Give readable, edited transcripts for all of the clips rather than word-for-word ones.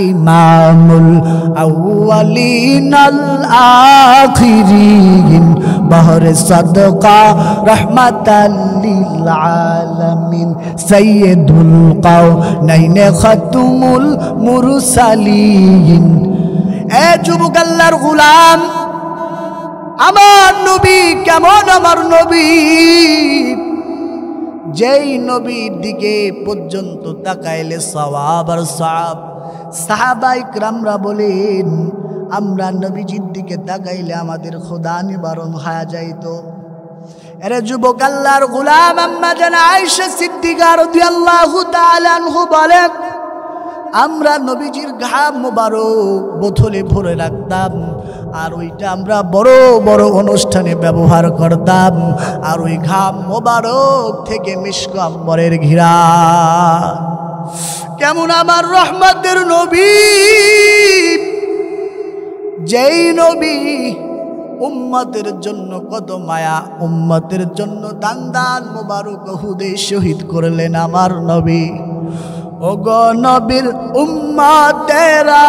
ইমামুল আউয়ালিন আল আখিরিন বহরে সাদকা রাহমাতাল লিল আলামিন সাইয়্যিদুল কাওনাইন খাতুমুল মুরসালিন। এ যুবক আল্লাহর গোলাম, আমার নবী কেমন? আমার নবী যেই নবীর দিকে পর্যন্ত তাকাইলে সওয়াব আর সওয়াব। সাহাবায়ে কেরামরা বলেন, আমরা নবীজির দিকে তাকাইলে আমাদের খোদা নিবারণ হয়ে যাইত। এরে যুবক আল্লাহর গোলাম, আম্মা জান আয়েশা সিদ্দিকা রাদিয়াল্লাহু তাআলা আনহা বলেন, আমরা নবীজির ঘাম মোবারক বোতলে ভরে রাখতাম, আর ওইটা আমরা বড় বড় অনুষ্ঠানে ব্যবহার করতাম, আর ওই ঘাম মোবারক থেকে মিশক আম্বরের ঘিরান। কেমন আমার রহমতের নবী, যেই নবী উম্মতের জন্য কত মায়া, উম্মতের জন্য দান দান মোবারক উহুদে শহীদ করলেন আমার নবী। ওগো নবীর উম্মতেরা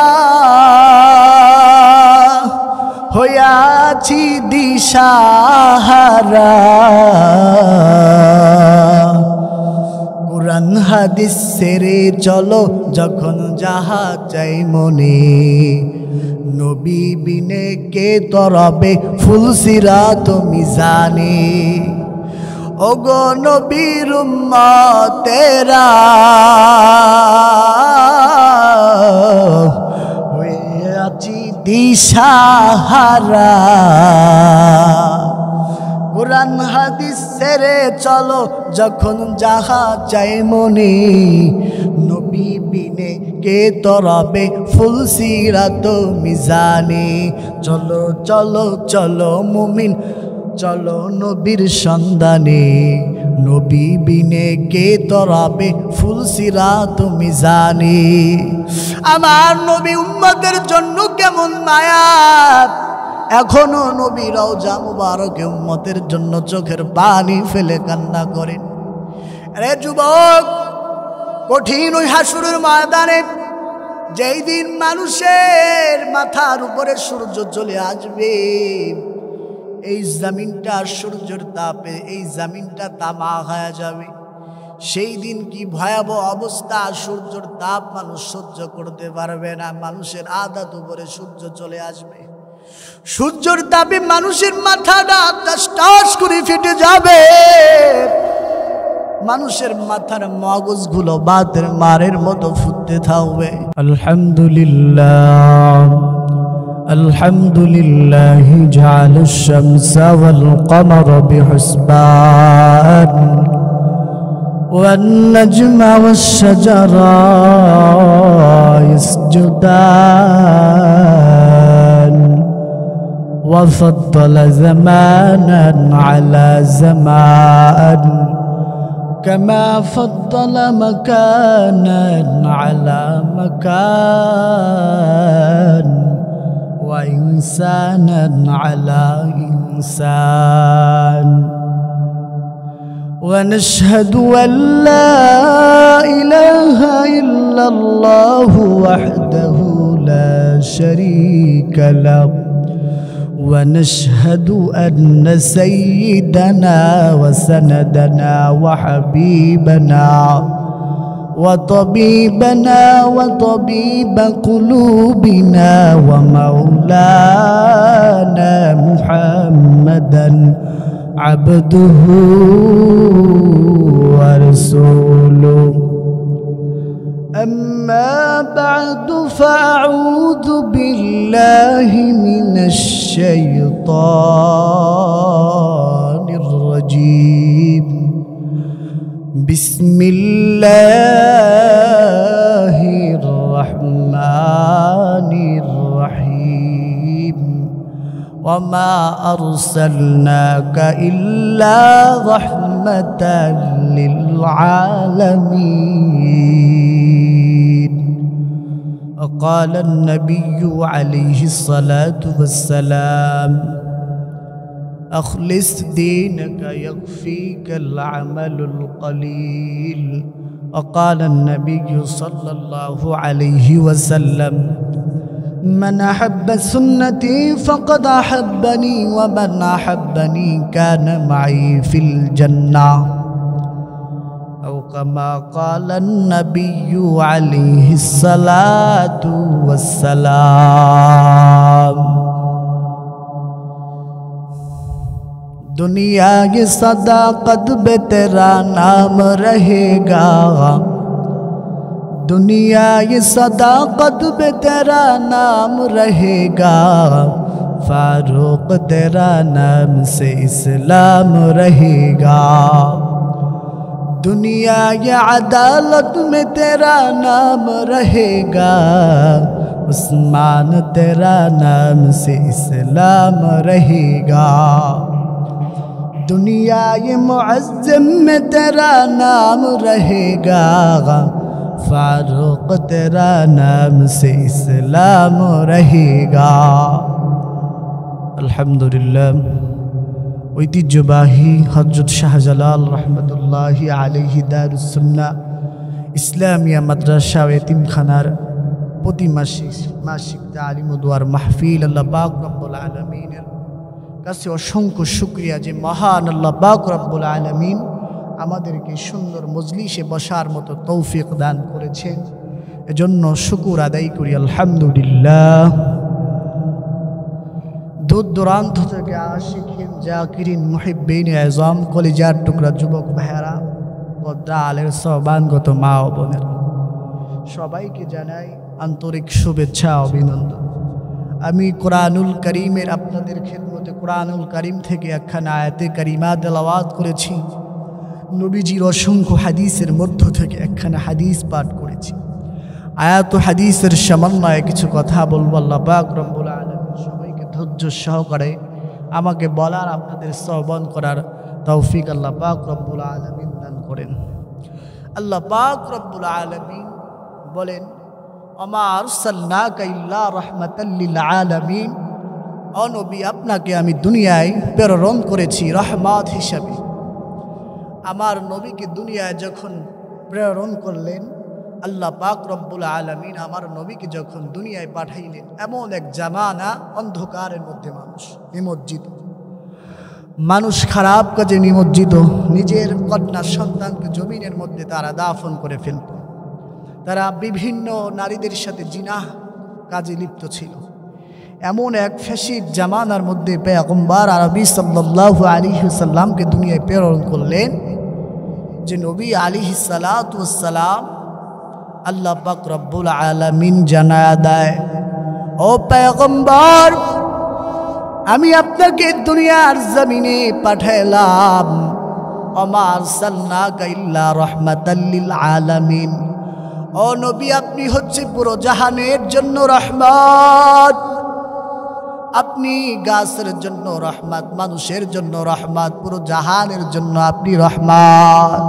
হইয়াছি দিশাহারা, কুরআন হাদিস ছেড়ে চলো যখন যাহা চাই মনে, নবী বিনে কে তরবে ফুলসিরাত মিজানে। ওগো নবীর উম্মতেরা হইয়াছি দিশাহারা, কুরআন হাদিস ছেড়ে চলো যখন যাহা চাই মনে, নবী বিনে কে তরবে ফুলসিরাত মিজানে। চলো চলো চলো মুমিন চলো নবীর সন্ধানে, নবী বিনে কে তরাবে ফুলসিরাত মিজানে। আমার নবী উম্মতের জন্য কেমন মায়া, এখনো নবী রওজা মুবারকে উম্মতের জন্য চোখের পানি ফেলে কান্না করেন। আরে যুবক, কঠিন ওই হাসরের ময়দানে যেই দিন মানুষের মাথার উপরে সূর্য চলে আসবে, এই জমিনটা সূর্যের তাপে এই জমিনটা তামা হয়ে যাবে। সেই দিন কি ভয়াবহ অবস্থা, সূর্যের তাপ মানুষ সহ্য করতে পারবে না, মানুষের আদাত উপরে সূর্য চলে আসবে। সূর্যের তাপে মানুষের মাথাটা টাস করে ফেটে যাবে, মানুষের মাথার মগজগুলো বাতের মারের মতো ফুটতে থাকবে। আলহামদুলিল্লাহ الحمد لله جعل الشمس والقمر بحسبان والنجم والشجر يسجدان وفضل زمانا على زمان كما فضل مكانا على مكان وإنسانا على إنسان ونشهد أن لا إله إلا الله وحده لا شريك له ونشهد أن سيدنا وسندنا وحبيبنا وطبيبنا وطبيب قلوبنا ومولانا محمدا عبده ورسوله أما بعد فأعوذ بالله من الشيطان الرجيم بسم الله الرحمن الرحيم وما أرسلناك إلا رحمة للعالمين. وقال النبي عليه الصلاة والسلام أخلص دينك يكفيك العمل القليل وقال النبي صلى الله عليه وسلم من أحب سنتي فقد أحبني ومن أحبني كان معي في الجنة أو كما قال النبي عليه الصلاة والسلام दुनिया ये सदाकत पे तेरा नाम रहेगा दुनिया ये सदाकत पे तेरा नाम रहेगा फारूक तेरा नाम से इस्लाम रहेगा दुनिया ये अदालत में तेरा नाम रहेगा उस्मान तेरा नाम से इस्लाम रहेगा दुनिया ये मुअज़्ज़म में तेरा नाम रहेगा फारूक तेरा नाम से इस्लाम रहेगा अल्हम्दुलिल्लाह ঐতিহ্যবাহী হযরত শাহজালাল রহমতুল্লাহি আলাইহি দারুস সুন্নাহ ইসলামিয়া মাদ্রাসা ও এতিমখানার প্রতি মাসিক তালিম ও দুয়ার মাহফিল আল্লাহ পাক রব্বুল আলামিনের কাছে অসংখ্য শুকরিয়া যে মহান আল্লাহ পাক রব্বুল আলামিন আমাদেরকে সুন্দর মজলিসে বসার মতো তৌফিক দান করেছেন এজন্য শুকর আদায় করি আলহামদুলিল্লাহ দূর দূরান্ত থেকে আশিকিন জাকিরিন মুহিব্বিন আযম কলিজার টুকরা যুবক ভাইয়েরা পর্দা আলের সহবানগত মা ও বোনেরা সবাইকে জানাই আন্তরিক শুভেচ্ছা অভিনন্দন আমি কোরআনুল কারীমের আপনাদের খিদমতে কোরআনুল কারীম থেকে একখানা আয়াতে কারিমা তেলাওয়াত করেছি নবীজির অসংখ্য হাদিসের মধ্য থেকে একখানা হাদিস পাঠ করেছি আয়াত ও হাদিসের সমন্বয়ে কিছু কথা বলবো আল্লাহ পাক রব্বুল আলামিন সবাইকে ধৈর্য সহকারে আমাকে বলার আপনাদের শ্রবণ করার তৌফিক আল্লাহ পাক রব্বুল আলামিন দান করেন আল্লাহ পাক রব্বুল আলামিন বলেন ওমা আরসালনাকা ইল্লা রাহমাতাল লিল আলামিন ও নবী আপনাকে আমি দুনিয়ায় প্রেরণ করেছি রহমত হিসাবে আমার নবীকে দুনিয়ায় যখন প্রেরণ করলেন আল্লাহ পাক রব্বুল আলামিন আমার নবীকে যখন দুনিয়ায় পাঠাইলেন এমন এক জামানা অন্ধকারের মধ্যে মানুষ নিমজ্জিত মানুষ খারাপ কাজে নিমজ্জিত নিজের কন্যা সন্তানকে জমিনের মধ্যে তারা দাফন করে ফেলত তারা বিভিন্ন নারীদের সাথে জিনাহ কাজে লিপ্ত ছিল এমন এক ফ্যাসিড জামানার মধ্যে পয়গম্বর আরবি সাল্লাল্লাহু আলাইহি ওয়াসাল্লামকে দুনিয়ায় প্রেরণ করলেন যে নবী আলাইহিস সালাতু ওয়াস সালাম আল্লাহ পাক রব্বুল আলামিন জানায়া দেয় ও পয়গম্বর আমি আপনাকে দুনিয়ার জমিনে পাঠাইলাম ওমা আরসালনাকা ইল্লা রাহমাতাল লিল আলামিন ও নবী আপনি হচ্ছে পুরো জাহানের জন্য রহমত আপনি গাছের জন্য রহমত মানুষের জন্য রহমত পুরো জাহানের জন্য আপনি রহমত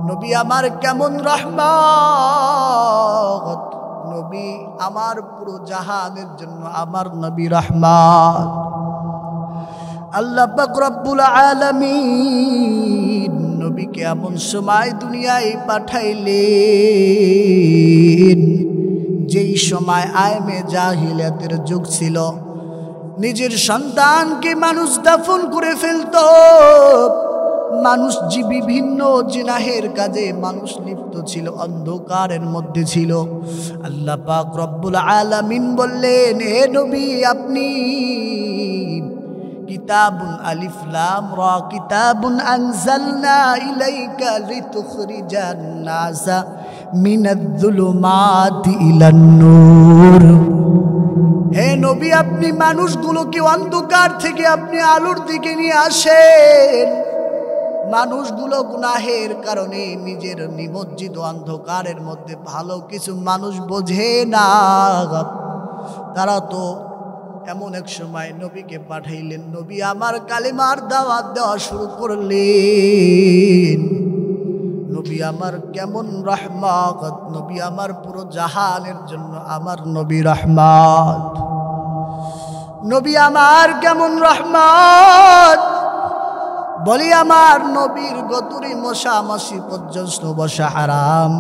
নবী আমার কেমন রহমত নবী আমার পুরো জাহানের জন্য আমার নবী রহমত আল্লাহ পাক রব্বুল আলামিন নবীকে এমন সময় দুনিয়ায় পাঠাইলেন যেই সময় আইমে জাহিলিয়াতের যুগ ছিল নিজের সন্তানকে মানুষ দাফন করে ফেলত মানুষ যে বিভিন্ন জিনাহের কাজে মানুষ লিপ্ত ছিল অন্ধকারের মধ্যে ছিল আল্লাহ পাক রব্বুল আলামিন বললেন হে নবী আপনি কিতাবুন আলিফ লাম রা কিতাবুন আনজালনা ইলাইকা লিতুখরিজান নাসা মিনাজ-যুলুমাতি ইলান নূর হে নবী আপনি মানুষগুলোকে অন্ধকার থেকে আপনি আলোর দিকে নিয়ে আসেন মানুষগুলো গুনাহের কারণে নিজের নিমজ্জিত অন্ধকারের মধ্যে ভালো কিছু মানুষ বোঝে না তারা তো এমন এক সময় নবীকে পাঠাইলেন নবী আমার কালিমার দাওয়াত দেওয়া শুরু করলেন নবী আমার কেমন রহমত নবী আমার পুরো জাহানের জন্য আমার নবী রহমত নবী আমার কেমন রহমত বলি আমার নবীর গতুরি মশা মাসি পর্যন্ত বসা হারাম।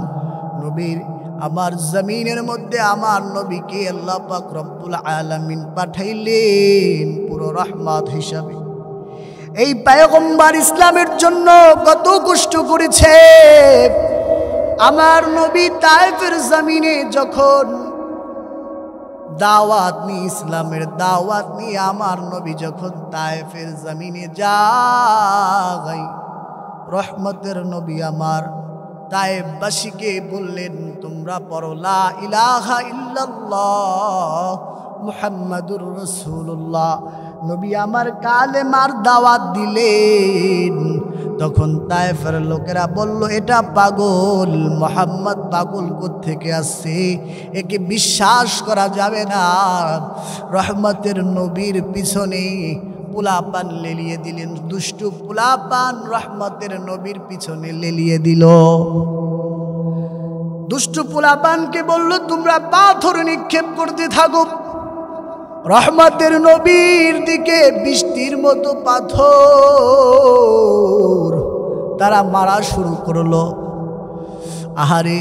নবীর আমার জমিনের মধ্যে আমার নবীকে আল্লাহ পাক রব্বুল আলামিন পাঠাইলেন পুরো রহমত হিসাবে। এই পয়গম্বর ইসলামের জন্য কত কষ্ট করেছে। আমার নবী তায়েফের জমিনে যখন দাওয়াত নিয়ে, ইসলামের দাওয়াত নিয়ে আমার নবী যখন তায়েফের জমিনে যায়, রহমতের নবী আমার তায়েফবাসীকে বললেন, তোমরা পড়ো লা ইলাহা ইল্লাল্লাহ মুহাম্মাদুর রাসূলুল্লাহ। নবী আমার কালেমার দাওয়াত দিলেন। তখন তায়েফের লোকেরা বলল, এটা পাগল, মুহাম্মদ পাগল কোত্থেকে আসছে, একে বিশ্বাস করা যাবে না। রহমতের নবীর পিছনে পোলাপান লেলিয়ে দিলেন, দুষ্টু পোলাপান রহমতের নবীর পিছনে লেলিয়ে দিল। দুষ্টু পোলাপানকে বলল, তোমরা পাথর নিক্ষেপ করতে থাকো। রহমতের নবীর দিকে বৃষ্টির মতো পাথর তারা মারা শুরু করলো। আহারে,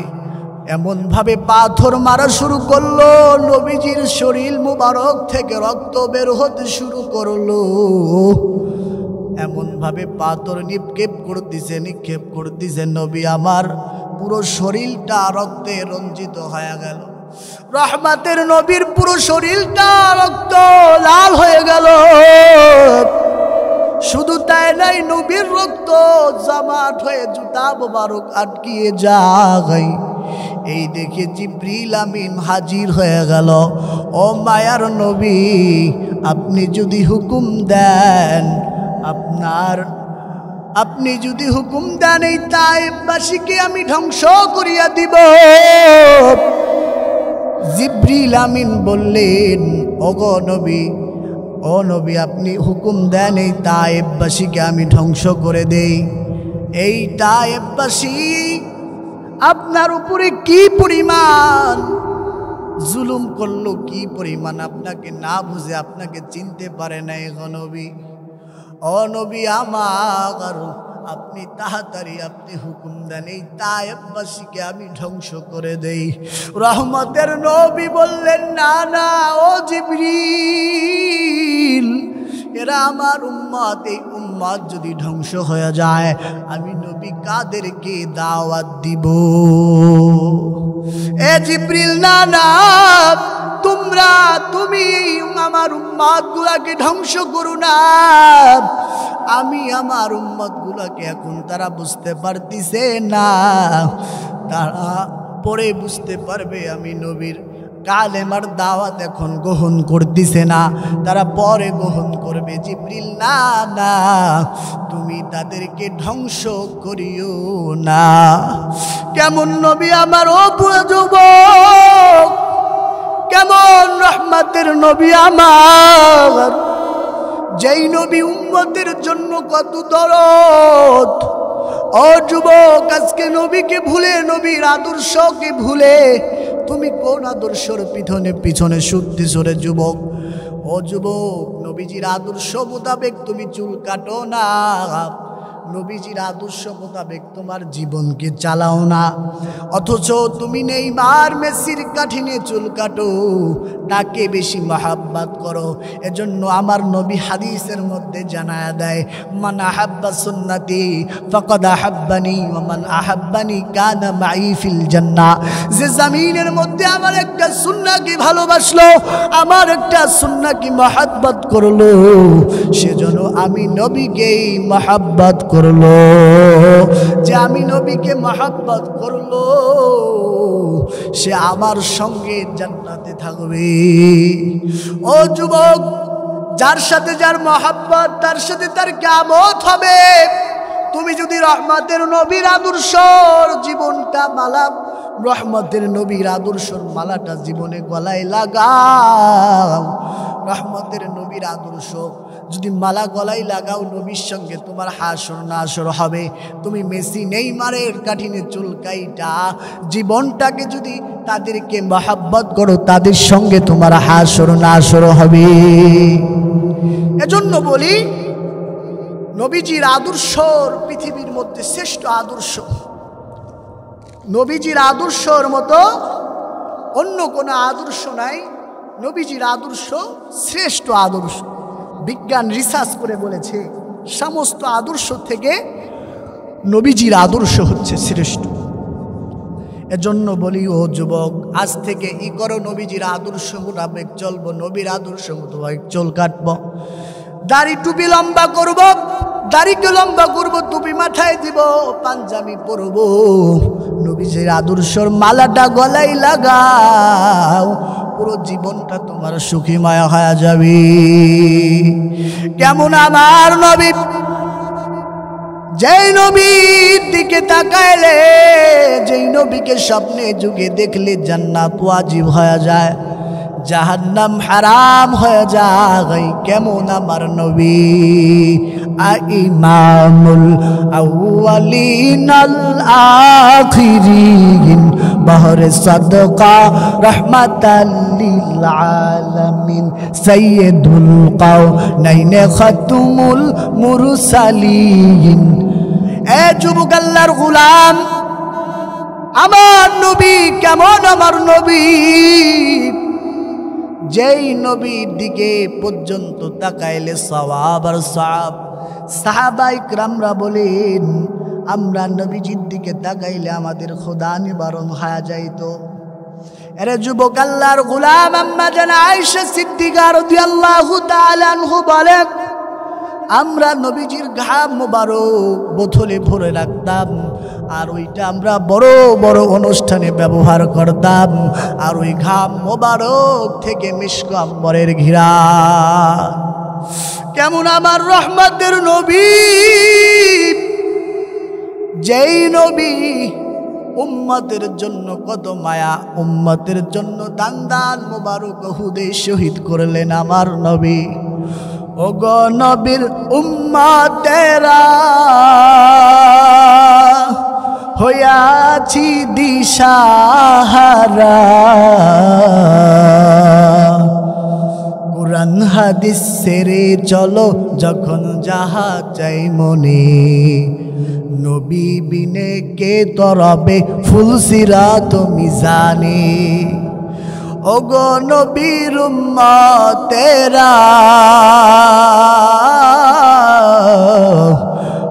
এমন ভাবে পাথর মারা শুরু করলো, নবীজির শরীর মুবারক থেকে রক্ত বের হতে শুরু করলো। এমন ভাবে পাথর নিক্ষেপ করতেছে, নবী আমার পুরো শরীরটা রক্তে রঞ্জিত হয়ে গেল। রহমতের নবীর পুরো শরীরটা রক্ত লাল হয়ে গেল। শুধু তাই নাই, নবীর রক্ত জামাট হয়ে জুতা মোবারক আটকিয়ে যায়। এই দেখে জিবরিল আমিন হাজির হয়ে গেল। ও মায়ার নবী, আপনি যদি হুকুম দেন, আপনি যদি হুকুম দেন, এই তায়েফবাসীকে আমি ধ্বংস করিয়া দিব। জিবরিল আমিন বললেন, ওগো নবী, ও নবী, আপনি হুকুম দেন, এই তায়েফবাসীকে আমি ধ্বংস করে দেই। এই তায়েফবাসী আপনার উপরে কি পরিমাণ জুলুম করলো, কি পরিমাণ আপনাকে না বুঝে আপনাকে চিনতে পারে নাই গো নবী। ও নবী আমার, আপনি তাড়াতাড়ি আপনি হুকুম দেন, এই তায়েফবাসীকে আমি ধ্বংস করে দেই। রহমতের নবী বললেন, না না ও জিবরিল, এরা আমার উম্মত, এই উম্মত যদি ধ্বংস হয়ে যায়, আমি নবী কাদেরকে দাওয়াত দিব? এ জিবরিল, না না, তুমি আমার উম্মত গুলাকে ধ্বংস করো না। আমি আমার উম্মত গুলাকে এখন তারা বুঝতে পারতিছে না, তারা পরে বুঝতে পারবে আমি নবীর কালেমার দাওয়াত এখন গ্রহণ করতেছে না, তারা পরে গ্রহণ করবে। জিবরিল, না না, তুমি তাদেরকে ধ্বংস করিও না। কেমন নবী আমার, ও বুড়ো যুবক, কেমন রহমতের নবী আমার, যেই নবী উম্মতের জন্য কত দরদ। ও যুবক, আজকে নবীকে ভুলে, নবীর আদর্শকে ভুলে তুমি কোন আদর্শের পিছনে ছুটতেছ রে যুবক? ও যুবক, নবীজির আদর্শ মোতাবেক তুমি চুল কাটো না, নবীজির আদর্শ মোতাবেক তোমার জীবনকে চালাও না, অথচ তুমি নেইমার মেসির কাঠিনে চুল কাটো, তাকে বেশি মহাব্বত করো। এজন্য আমার নবী হাদিসের মধ্যে জানায়া দেয়, মান আহাব্বা সুন্নতি ফাকাদ আহাব্বানি ওয়া মান আহাব্বানি কানা মাই ফিল জান্নাহ। যে জমিনের মধ্যে আমার একটা সুন্নাহকে ভালোবাসলো, আমার একটা সুন্নাহকে মহাব্বত করলো, সেজন্য আমি নবীকেই মহাব্বত করলো। যে আমি নবীকে মহাব্বত করলো, সে আমার সঙ্গে জান্নাতে থাকবে। ও যুবক, যার সাথে যার মহাব্বত, তার সাথে তার কিয়ামত হবে। তুমি যদি রহমতের নবীর আদর্শর জীবনটা মালা, রহমতের নবীর আদর্শর মালাটা জীবনে গলায় লাগাও, রহমতের নবীর আদর্শ যদি মালা গলায় লাগাও, নবীর সঙ্গে তোমার হাসর নাসর হবে। তুমি মেসি নেইমারের কাঠিনে চুলকাইটা জীবনটাকে যদি তাদেরকে মহাব্বত করো, তাদের সঙ্গে তোমার হাসর নাসর হবে। এজন্য বলি, নবীজির আদর্শর পৃথিবীর মধ্যে শ্রেষ্ঠ আদর্শ। নবীজির আদর্শর মতো অন্য কোনো আদর্শ নাই। নবীজির আদর্শ শ্রেষ্ঠ আদর্শ। বিজ্ঞান রিসার্চ করে বলেছে সমস্ত আদর্শ থেকে নবীজির আদর্শ হচ্ছে শ্রেষ্ঠ। এজন্য বলি ও যুবক, আজ থেকে ই করো, নবীজির আদর্শ মোতাবেক চলবো, নবীর আদর্শ মোতাবেক চুল কাটবো, দাড়ি টুপি লম্বা করব, দাড়িকে লম্বা করব, টুপি মাথায় দিব, পাঞ্জাবি পরব, নবীজির আদর্শর মালাটা গলায় লাগাও, পুরো জীবনটা তোমার সুখীময় হয়ে যাবে। কেমন আমার নবী, যেই নবীর দিকে তাকাইলে, যেই নবীকে স্বপ্নে যুগে দেখলে জান্নাত ওয়াজিব হয়ে যায়, জাহান্নাম হারাম হয়ে যায়। কেমন আমার নবী, ইমামুল আউয়ালিন আল আখিরিন, বহরে সাদকা রাহমাতাল লিল আলামিন, সাইয়্যিদুল কাওনাইন খাতুমুল মুরসালিন। এ যুবক আল্লাহর গোলাম, আমার নবী কেমন আমার নবী, যেই নবীর দিকে পর্যন্ত তাকাইলে সওয়াব আর সওয়াব। সাহাবায়ে কিরামরা বলেন, আমরা নবীজির দিকে তাকাইলে আমাদের খোদা নিবারণ হয়ে যাইতো। এরে যুবক আল্লাহর গোলাম, আম্মা জান আয়েশা সিদ্দিকা রাদিয়াল্লাহু তাআলা আনহা বলেন, আমরা নবীজির ঘাম মোবারক বোতলে ভরে রাখতাম, আর ওইটা আমরা বড় বড় অনুষ্ঠানে ব্যবহার করতাম, আর ওই ঘাম মোবারক থেকে মিশক আম্বরের ঘিরান। কেমন আমার রহমতের নবী, যেই নবী উম্মতের জন্য কত মায়া, উম্মতের জন্য দান দান মোবারক উহুদে শহীদ করলেন আমার নবী। ওগো নবীর উম্মতেরা হইয়াছি দিশাহারা, কুরআন হাদিস ছেড়ে চলো যখন যাহা চাই মনে, নবী বিনে কে তরবে ফুলসিরাত মিজানে। ওগো নবীর উম্মতেরা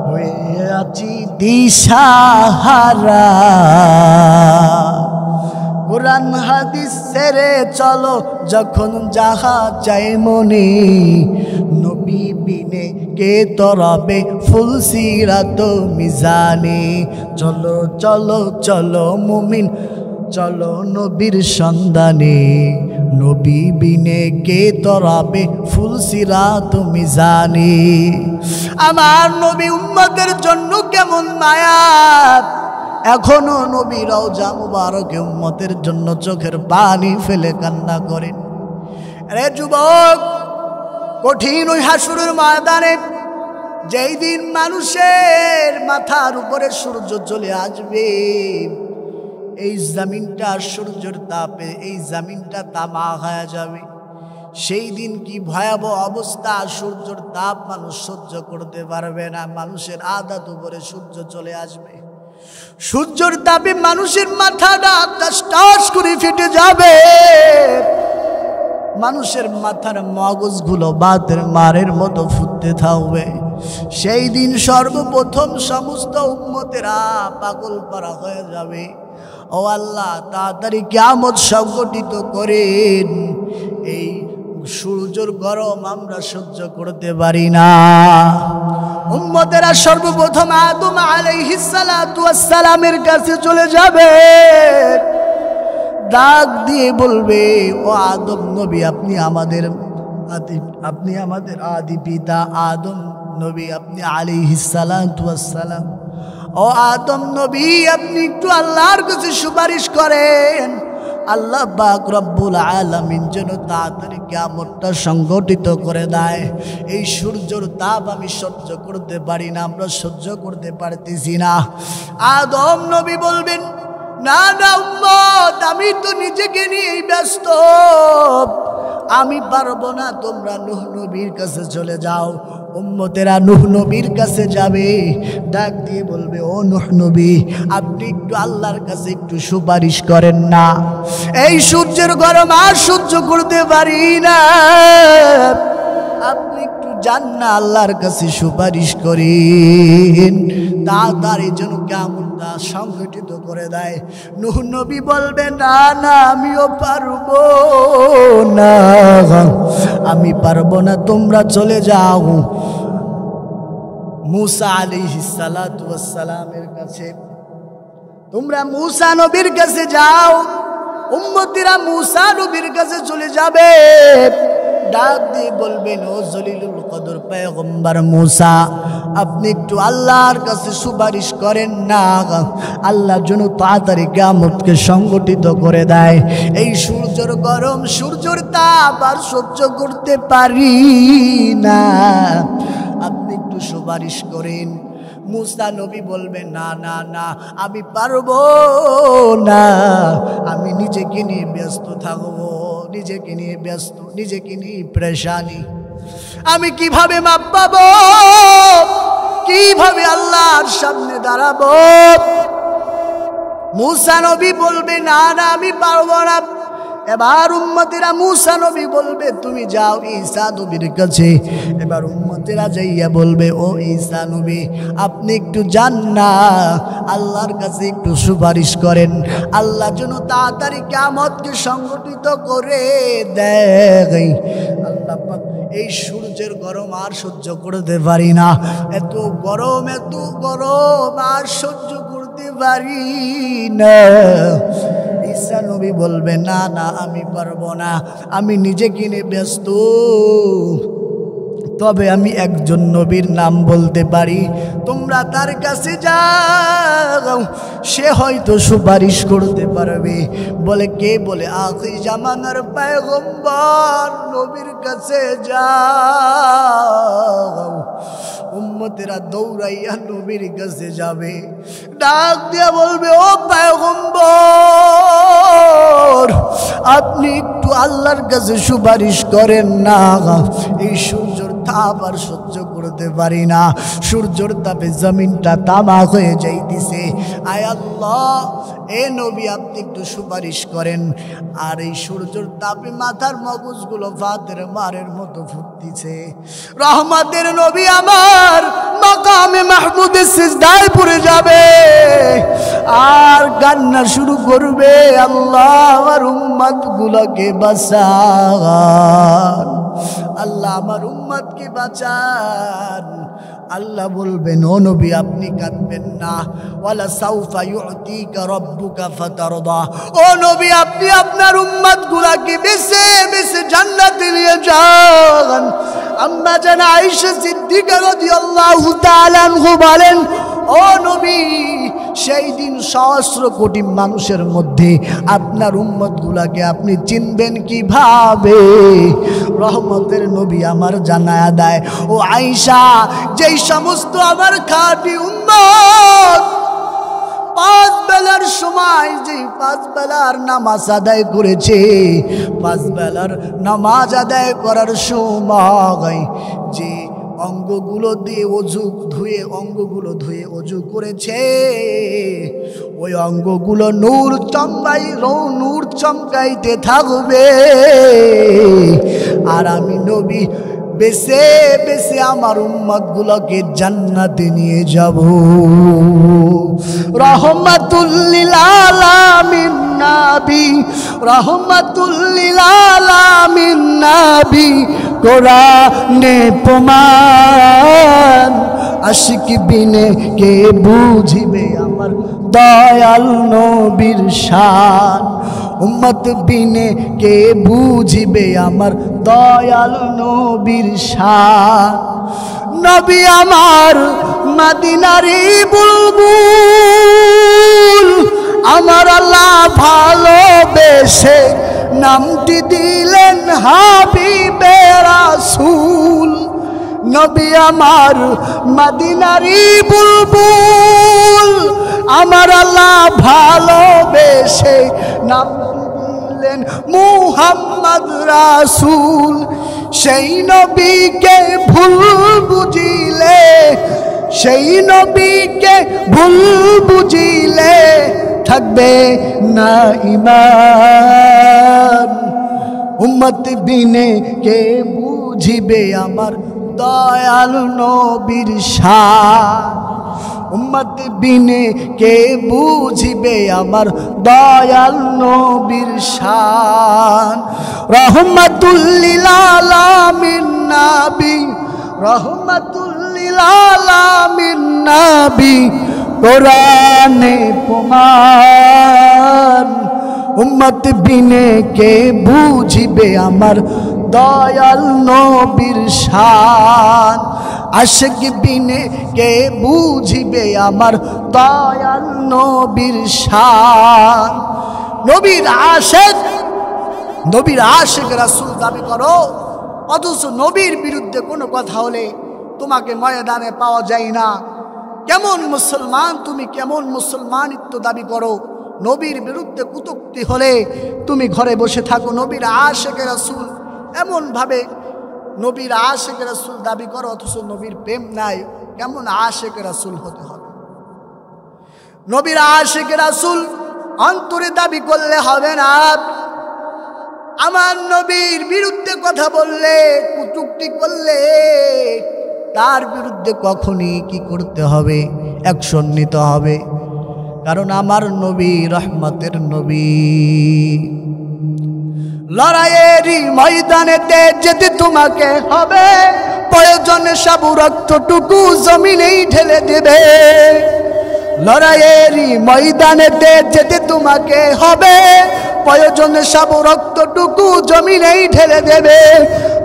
হইয়াছি দিশাহারা, কুরআন হাদিস ছেড়ে চলো যখন যাহা চাই মনে, নবী বিনে কে তরবে ফুলসিরাত মিজানে। চলো চলো চলো মুমিন চলো নবীর সন্ধানে, নবী বিনে কে তরাবে ফুলসিরাত মিজানে। আমার নবী উম্মতের জন্য কেমন মায়া, এখনো নবী রওজা মুবারকে উম্মতের জন্য চোখের পানি ফেলে কান্না করেন। আরে যুবক, কঠিন ওই হাসরের ময়দানে, যেই দিন মানুষের মাথার উপরে সূর্য চলে আসবে, এই জমিনটা সূর্যের তাপে এই জমিনটা তামা হয়ে যাবে। সেই দিন কি ভয়াবহ অবস্থা, সূর্যের তাপ মানুষ সহ্য করতে পারবে না, মানুষের আদাত উপরে সূর্য চলে আসবে, সূর্যের তাপে মানুষের মাথাটা টাস টাস করে ফেটে যাবে, মানুষের মাথার মগজগুলো বাতের মারের মতো ফুটতে থাকবে। সেই দিন সর্বপ্রথম সমস্ত উম্মতেরা পাগল পারা হয়ে যাবে। ও আল্লাহ, তাড়াতাড়ি কিয়ামত সংগঠিত করেন, এই সূর্যের গরম আমরা সহ্য করতে পারি না। উম্মতেরা সর্বপ্রথম আদম আলাইহিস সালাতু ওয়াস সালামের কাছে চলে যাবে, ডাক দিয়ে বলবে, ও আদম নবী, আপনি আমাদের আদি পিতা আদম নবী, আপনি আলাইহিস সালাতু ওয়াস সালাম। ও আদম নবী, আপনি একটু আল্লাহর কাছে সুপারিশ করেন, আল্লাহ পাক রব্বুল আলামিন যেন তাড়াতাড়ি কিয়ামতটা সংগঠিত করে দেয়। এই সূর্যের তাপ আমি সহ্য করতে পারি না, আমরা সহ্য করতে পারতেছি না। আদম নবী বলবেন, না না উম্মত, আমি তো নিজেকে নিয়েই ব্যস্ত, আমি পারবো না, তোমরা নূহ নবীর কাছে চলে যাও। উম্মতেরা নূহ নবীর কাছে যাবে, ডাক দিয়ে বলবে, ও নূহ নবী, আপনি একটু আল্লাহর কাছে একটু সুপারিশ করেন না, এই সূর্যের গরম আর সহ্য করতে পারি না, আপনি একটু যান না আল্লাহর কাছে সুপারিশ করেন। তাড়াতাড়ি যেন কিয়ামতটা সংগঠিত করে দেয়। নূহ নবী বলবে, না না, আমিও পারবো না, আমি পারবো না, তোমরা চলে যাও মূসা আলাইহিস সালাতু ওয়াস সালামের কাছে। তোমরা মূসা নবীর কাছে যাও। উম্মতিরা মূসা নবীর কাছে চলে যাবে, ডাক দিয়ে বলবেন, ও জলিলুল কদর পয়গম্বর মূসা, আপনি একটু আল্লাহর কাছে সুপারিশ করেন না, আল্লাহ যেন তাড়াতাড়ি কিয়ামতকে সংগঠিত করে দেয়। এই সূর্যের গরম, সূর্যের তাপ আর সহ্য করতে পারি না, আপনি একটু সুপারিশ করেন। মূসা নবী বলবেন, না না না, আমি পারবো না, আমি নিজেকে নিয়ে ব্যস্ত থাকবো, নিজেকে নিয়ে ব্যস্ত, নিজেকে নিয়ে প্রেশানি, আমি কিভাবে মাপ পাবো, কিভাবে আল্লাহর সামনে দাঁড়াবো। মূসা নবী বলবে, না না, আমি পারবো না। এবার উম্মতেরা মূসা নবী বলবে, তুমি যাও ঈসা নবীর কাছে। এবার উম্মতেরা যাইয়া বলবে, ও ঈসা নবী, আপনি একটু যান না আল্লাহর কাছে একটু সুপারিশ করেন, আল্লাহ যেন তাড়াতাড়ি কিয়ামতকে সংগঠিত করে দেয়। আল্লাহ পাক, এই সূর্যের গরম আর সহ্য করতে পারি না, এত গরম আর সহ্য করতে পারি না। ঈসা নবী বলবে, না না, আমি পারবো না, আমি নিজেকে নিয়ে ব্যস্ত, তবে আমি একজন নবীর নাম বলতে পারি, তোমরা তার কাছে যাও, সে হয়তো সুপারিশ করতে পারবে। বলে, কে? বলে, আখির জামানার পয়গম্বর নবীর কাছে যাও। উম্মতেরা দৌড়াইয়া নবীর কাছে যাবে, ডাক দিয়া বলবে, ও পয়গম্বর, আপনি একটু আল্লাহর কাছে সুপারিশ করেন না, এই সূর্যের তাপ আর সহ্য করতে পারি না, সূর্যের তাপে জমিনটা তামাক হয়ে যাইতেছে, আয় আল্লাহ, এ নবী, আপনি একটু সুপারিশ করেন। আর এই সূর্যের তাপে মাথার মগজগুলো ভাতের মারের মতো ফুটতেছে। রহমতের নবী আমার মাকামে মাহমুদে সিজদায় পড়ে যাবে আর কান্না শুরু করবে, আল্লাহ আমার উম্মতগুলোকে বাঁচান, আল্লাহ আমার উম্মতকে বাঁচান। আল্লাহ বলবেন, ও নবী, আপনি কাঁদবেন না, ওয়ালা সাউফা ইউতিকা রাব্বুকা ফাতারদা, ও নবী, আপনি আপনার উম্মতগুলোকে বেছে বেছে জান্নাতে নিয়ে যান। আম্মা জান আয়েশা সিদ্দিকা রাদিয়াল্লাহু তাআলা আনহা বলেন, ও নবী, সেই দিন সহস্র কোটি মানুষের মধ্যে আপনার উম্মতগুলাকে আপনি চিনবেন কিভাবে? রহমতের নবী আমার জানায়া দেয়, ও আয়েশা, যেই সমস্ত আমার খাঁটি উম্মত পাঁচ বেলার সময়, যে পাঁচ বেলার নামাজ আদায় করেছে, পাঁচ বেলার নামাজ আদায় করার সময় যে অঙ্গগুলো দিয়ে অঙ্গগুলো ধুয়ে অজু করেছে, ওই অঙ্গগুলো নূর চমকাইতে থাকবে। আর আমি নবী বেছে বেছে আমার উম্মতগুলোকে জান্নাতে নিয়ে যাব। রহমাতুল লিল আলামিন নবী, রহমাতুল লিল আলামিন নবী, কোরআনে প্রমাণ, আশিক বিনে কে বুঝিবে আমার দয়াল নবীর শান, উম্মত বিনে কে বুঝিবে আমার দয়াল নবীর শান। নবী আমার মদিনারি বুলবুল, আমার আল্লাহ ভালোবেসে নামটি দিলেন হাবিবে রাসূল। নবী আমার মদিনারি বুলবুল, আমার আল্লাহ ভালোবেসে নামটি বললেন মুহাম্মদ রাসূল। সেই নবীকে ভুল বুঝিলে, সেই নবীকে ভুল বুঝিলে থাকবে না ঈমান। উম্মত বিনে কে বুঝিবে আমার দয়াল নবীর শান। উম্মত বিনে কে বুঝিবে আমার দয়াল নবীর শান। রহমাতুল লিল আলামিন নবী, রহমাতুল লিল আলামিন নবী কোরআনে প্রমাণ। উম্মত বিনে কে বুঝিবে আমার দয়াল নবীর শান। আশিক বিনে কে বুঝিবে আমার দয়াল নবীর শান। নবীর আশিক, নবীর আশিক রাসূল দাবি করো, অথচ নবীর বিরুদ্ধে কোনো কথা হলে তোমাকে ময়দানে পাওয়া যায় না। কেমন মুসলমান তুমি, কেমন মুসলমানিত্ব দাবি করো, নবীর বিরুদ্ধে কটূক্তি হলে তুমি ঘরে বসে থাকো। নবীর আশিক রাসূল এমনভাবে নবীর আশিক রাসূল দাবি করো, অথচ নবীর প্রেম নাই। কেমন আশিক রাসূল হতে হবে? নবীর আশিক রাসূল অন্তরে দাবি করলে হবে না। আমার নবীর বিরুদ্ধে কথা বললে, কটূক্তি করলে তার বিরুদ্ধে কখনই কি করতে হবে? অ্যাকশন নিতে হবে। কারণ আমার নবী রহমতের নবী। লড়াইয়েরই ময়দানেতে যেতে তোমাকে হবে, প্রয়োজনে সব রক্তটুকু জমিনেই ঢেলে দেবে। লড়াইয়েরই ময়দানেতে যেতে তোমাকে হবে, প্রয়োজনে সব রক্তটুকু জমিনেই ঢেলে দেবে।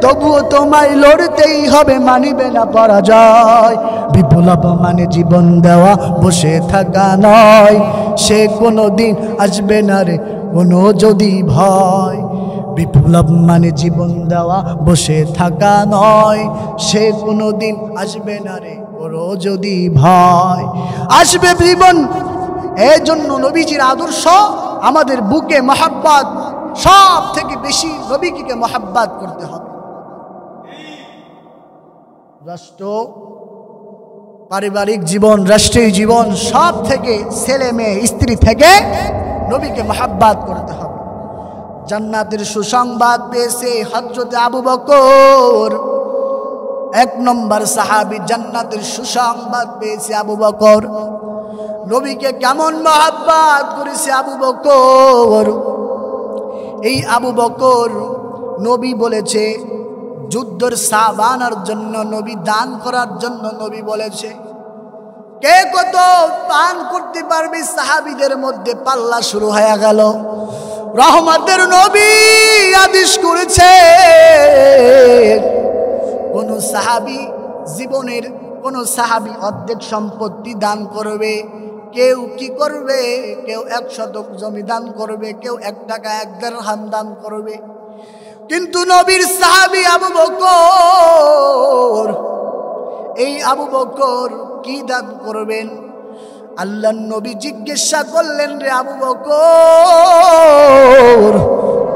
তবুও তোমায় লড়তেই হবে, মানিবে না পরাজয়। বিপ্লব মানে জীবন দেওয়া, বসে থাকা নয়। সে কোনো দিন আসবে না রে কোনো যদি ভয়। বিপ্লব মানে জীবন দেওয়া, বসে থাকা নয়। সে কোনো দিন আসবে না রে কোনো যদি ভয়। আসবে জীবন, এই জন্য নবীজির আদর্শ আমাদের বুকে মহাব্বত, সব থেকে বেশি নবীকে মহাব্বত করতে হবে। রাষ্ট্র, পারিবারিক জীবন, রাষ্ট্রীয় জীবন, সব থেকে ছেলে মেয়ে স্ত্রী থেকে নবীকে মহাব্বত করতে হবে। জান্নাতের সুসংবাদ পেয়েছে হযরত আবু বকর, 1 নম্বর সাহাবী। জান্নাতের সুসংবাদ পেয়েছে আবু বকর। নবীকে কেমন মহাব্বত করেছে আবু বকর। এই আবু বকর, নবী বলেছে যুদ্ধের সাবানার জন্য, নবী দান করার জন্য নবী বলেছে। কে কত পান করতে পারবে? সাহাবীদের মধ্যে পাল্লা শুরু হয়ে গেল। রহমতের নবী আদেশ করেছে, কোন সাহাবী জীবনের, কোন সাহাবী অর্ধেক সম্পত্তি দান করবে। কেউ কি করবে? কেউ 1 শতক জমি দান করবে, কেউ 1 টাকা 1 দিরহাম দান করবে। কিন্তু নবীর সাহাবী আবু বকর, এই আবু বকর কি দান করবেন? আল্লাহর নবী জিজ্ঞাসা করলেন, রে আবু বকর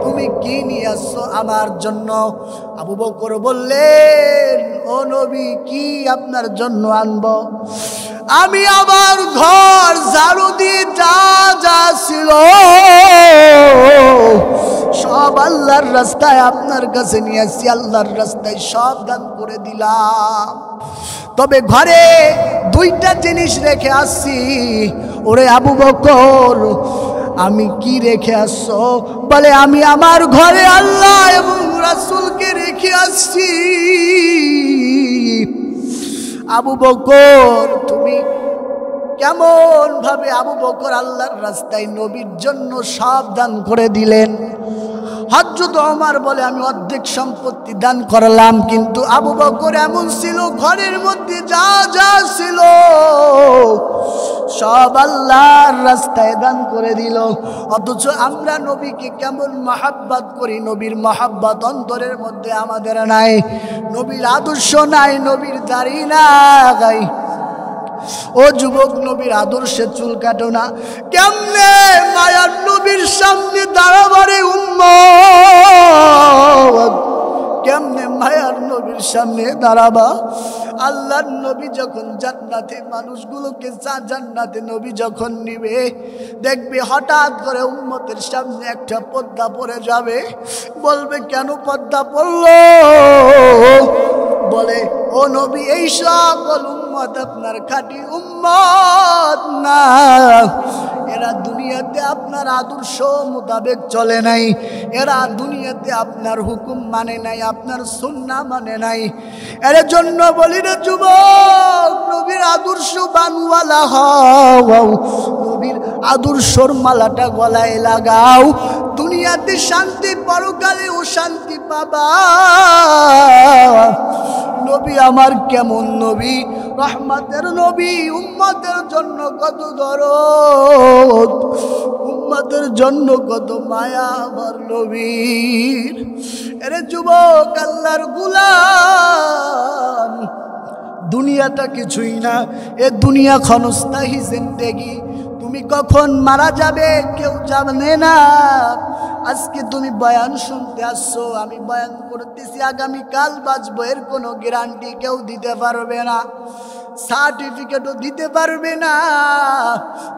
তুমি কি নিয়ে আসছো আমার জন্য? আবু বকর বললেন, ও নবী কি আপনার জন্য আনবো? আমি আমার ঘর ঝাড়ু দিয়ে যা যা ছিল সব আল্লাহর রাস্তায় আপনার কাছে নিয়ে আসছি, আল্লাহর রাস্তায় সব দান করে দিলাম। তবে ঘরে 2টা জিনিস রেখে আসছি। ওরে আবু বকর আমি কি রেখে আসছো? বলে আমি আমার ঘরে আল্লাহ এবং রাসূলকে রেখে আসছি। আবু বকর তুমি কেমন ভাবে? আবু বকর আল্লাহর রাস্তায় নবীর জন্য সব দান করে দিলেন। হযরত ওমর বলে আমি অর্ধেক সম্পত্তি দান করলাম, কিন্তু আবু বকর এমন ছিল ঘরের মধ্যে যা যা ছিল সব আল্লাহর রাস্তায় দান করে দিল। অথচ আমরা নবীকে কেমন মহাব্বত করি, নবীর মহাব্বত অন্তরের মধ্যে আমাদের নাই, নবীর আদর্শ নাই, নবীর দাড়ি নাই। ও যুবক, নবীর আদর্শে চুল কাটো না। কেমনে মায়ার নবীর সামনে দাঁড়াবারে উম্মত, কেমনে মায়ার নবীর সামনে দাঁড়াবা? আল্লাহর নবী যখন জান্নাতে মানুষগুলোকে জান্নাতে নবী যখন নিবে, দেখবে হঠাৎ করে উম্মতের সামনে একটা পর্দা পড়ে যাবে। বলবে কেন পর্দা পড়লো? বলে ও নবী, এই সকল উম্মত আপনার খাঁটি উম্মত না, এরা দুনিয়াতে আপনার আদর্শ মোতাবেক চলে নাই, এরা দুনিয়াতে আপনার হুকুম মানে নাই, আপনার সুন্নাহ মানে নাই। এর জন্য বলি রে যুবক, নবীর আদর্শ বানওয়ালা হও, নবীর আদর্শর মালাটা গলায় লাগাও। দুনিয়াতে শান্তি, পরকালে ও শান্তি পাবা। নবী আমার কেমন নবী, রহমতের নবী, উম্মতের জন্য কত দরদ, উম্মতের জন্য কত মায়া আমার নবীর। এরে যুবক, আল্লাহর গোলাম, দুনিয়াটা কিছুই না, এ দুনিয়া ক্ষণস্থায়ী জিন্দেগি। তুমি কখন মারা যাবে কেউ জানে না। আজকে তুমি বয়ান শুনতে আসছো, আমি বয়ান করতেছি, আগামীকাল বাঁচবো এর কোনো গ্যারান্টি কেউ দিতে পারবে না, সার্টিফিকেটও দিতে পারবে না।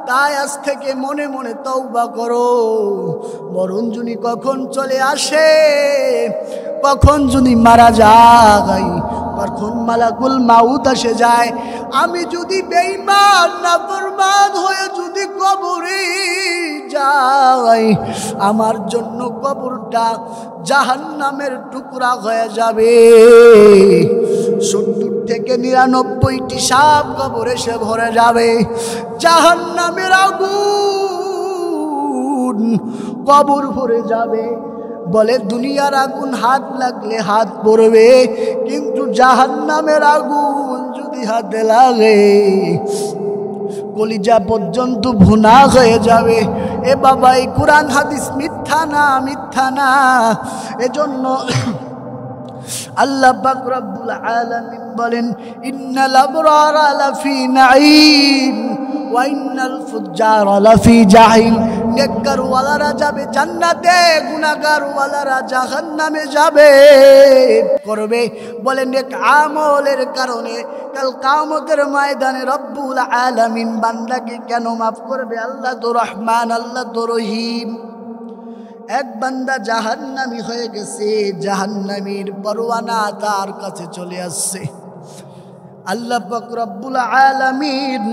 তাই আজ থেকে মনে মনে তওবা করো। মরণ যদি কখন চলে আসে, কখন যদি মারা যায়, কখন মালাকুল মাউত এসে যায়, আমি যদি বেঈমান নাফরমান হয়ে যদি কবরে যাই, আমার জন্য কবরটা জাহান্নামের টুকরা হয়ে যাবে। 70 থেকে 99টি সাপ কবরে এসে ভরে যাবে। জাহান্নামের আগুন কবর ভরে যাবে। বলে দুনিয়ার আগুন হাত লাগলে হাত পড়বে, কিন্তু জাহান্নামের আগুন যদি হাতে লাগে কলিজা পর্যন্ত ভুনা হয়ে যাবে। এ বাবা, এই কোরআন হাদিস মিথ্যা না, মিথ্যা না। এজন্য আল্লাহ পাক রব্বুল আলামিন বলেন, ইন্নাল আবরারা লাফি নাঈম ওয়া ইন্নাল ফুজ্জারা লাফি জাহিম। নেককারওয়ালারা যাবে জান্নাতে, গুনাহগারওয়ালারা জাহান্নামে যাবে করবে। বলে নেক আমলের কারণে কাল কিয়ামতের ময়দানে রব্বুল আলামিন বান্দাকে কেন মাফ করবে? আল্লাহ তো রহমান, আল্লাহ তো রহিম। এক বান্দা জাহান্নামী হয়ে গেছে, জাহান্নামীর পরওয়ানা তার কাছে চলে আসছে। আল্লাহ পাক রব্বুল আলামিন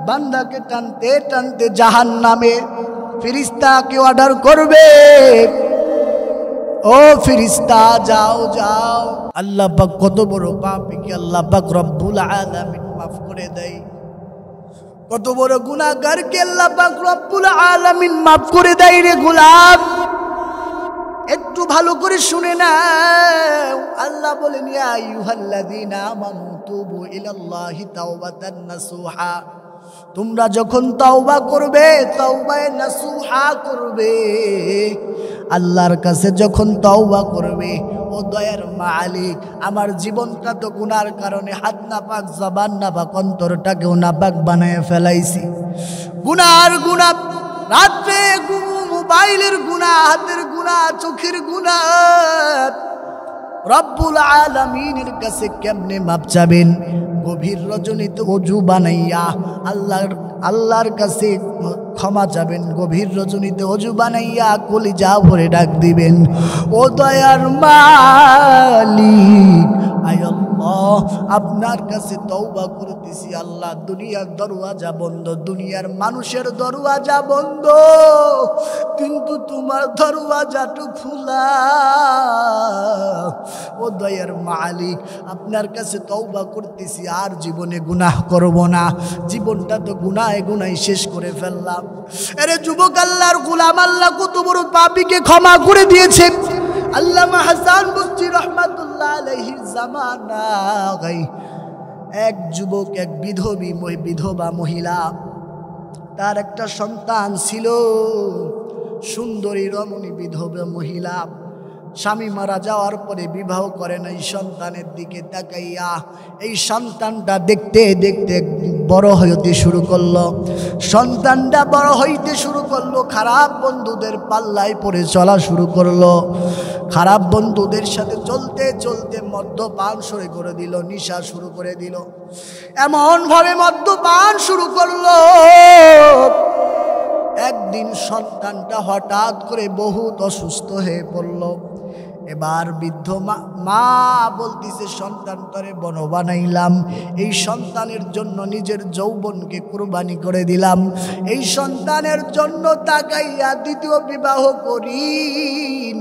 বান্দাকে টানতে টানতে জাহান্নামে ফেরেশতাকে অর্ডার করবে, ও ফেরেশতা যাও যাও। আল্লাহ পাক কত বড় পাপীকে আল্লাহ পাক রব্বুল আলামিন মাফ করে দেয়। কত বড় গুনাহগারকে আল্লাহ পাক রব্বুল আলামিন মাফ করে দেয় রে গোলাম। একটু ভালো করে শুনে নাও। আল্লাহ বলেন, ইয়া আইয়ুহাল্লাযীনা আমানু তুবু ইলাল্লাহি তাওবাতান নাসুহা। তোমরা যখন তওবা করবে, তওবায়ে নাসুহা করবে, আল্লাহর কাছে যখন তওবা করবে, ও দয়ার মালিক, আমার জীবনটা তো গুনার কারণে হাত না পাক, জবান না পাক, অন্তরটাকেও না পাক বানায় ফেলাইছি। গুনার গুনাহ, রাতে মোবাইলের গুনাহ, হাতের গুনাহ, চোখের গুনাহ। রব্বুল আলামিনের কাছে কেমনে মাপ চাবেন? গভীর রজনীতে ওযু বানাইয়া আল্লাহর কাছে ক্ষমা চাবেন। গভীর রজনীতে ওযু বানাইয়া কলিজা ভরে ডাক দিবেন, ও দয়ার মালিক, আয় আল্লাহ, আপনার কাছে তওবা করতেছি। আল্লাহ, দুনিয়ার দরওয়াজা বন্ধ, দুনিয়ার মানুষের দরওয়াজা বন্ধ, কিন্তু তোমার দরওয়াজাটা খোলা। ও দয়ার মালিক, আপনার কাছে তওবা করতেছি, আর জীবনে গুনাহ করব না। জীবনটা তো গুনাহে গুনাহে শেষ করে ফেললাম। আরে যুবক, আল্লাহর গোলাম, আল্লাহ কত বড় পাপীকে ক্ষমা করে দিয়েছে। আল্লামা হাসান বস্তি রহমাতুল্লাহ আলাইহির জামানায় এক যুবক, এক বিধবা মহিলা, তার একটা সন্তান ছিল। সুন্দরী রমণী বিধবা মহিলা, স্বামী মারা যাওয়ার পরে বিবাহ করে নাই, সন্তানের দিকে তাকাইয়া এই সন্তানটা দেখতে দেখতে বড় হইতে শুরু করলো। সন্তানটা বড় হইতে শুরু করলো, খারাপ বন্ধুদের পাল্লায় পড়ে চলা শুরু করলো। খারাপ বন্ধুদের সাথে চলতে চলতে মদ্যপান শুরু করে দিল, নেশা শুরু করে দিল। এমনভাবে মদ্যপান শুরু করলো, একদিন সন্তানটা হঠাৎ করে বহুত অসুস্থ হয়ে পড়ল। এবার বৃদ্ধ মা বলতেছে, সন্তানটারে বড় বানাইলাম, এই সন্তানের জন্য নিজের যৌবনকে কুরবানি করে দিলাম, এই সন্তানের জন্য তাকাইয়া দ্বিতীয় বিবাহ করি